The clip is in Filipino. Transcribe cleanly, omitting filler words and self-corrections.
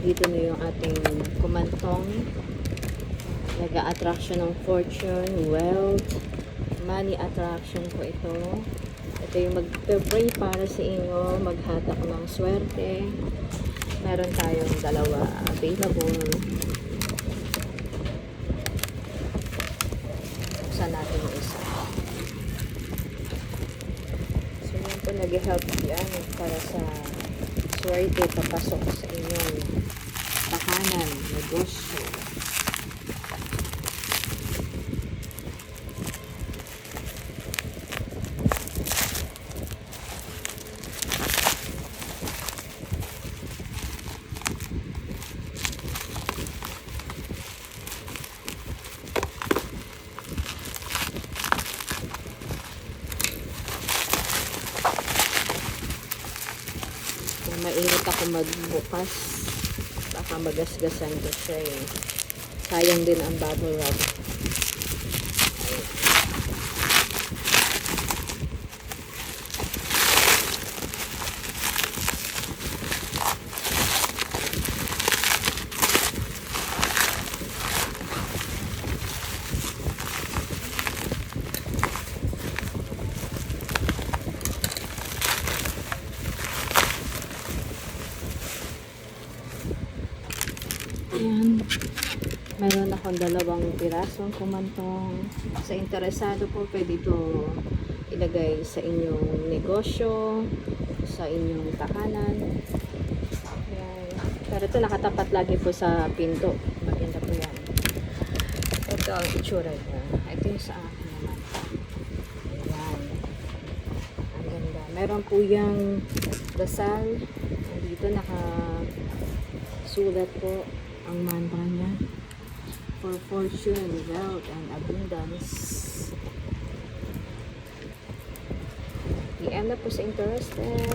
Nandito na yung ating kumantong. Nag-a-attraction ng fortune, wealth, money attraction po ito. Ito yung mag-pray para sa inyo, maghatak ng swerte. Meron tayong dalawa available. Buksan natin yung isa. So yun po, nag-help yan para sa swerte papasok sa inyong tahanan, negosyo. Mainit ako magbukas, baka magasgasan ko siya eh. Sayang din ang bubble wrap. Ayan. Meron akong dalawang pirasong kumantong. Sa interesado po, pwede ito ilagay sa inyong negosyo, sa inyong tahanan. Ayan. Pero ito nakatapat lagi po sa pinto. Maganda po yan. Ito ang itsura niya. Ito yung sa akin naman. Ayan. Ang ganda. Meron po yung dasal. Dito nakasulat po ang mantra niya for fortune, wealth, and abundance. I-end na po sa interested.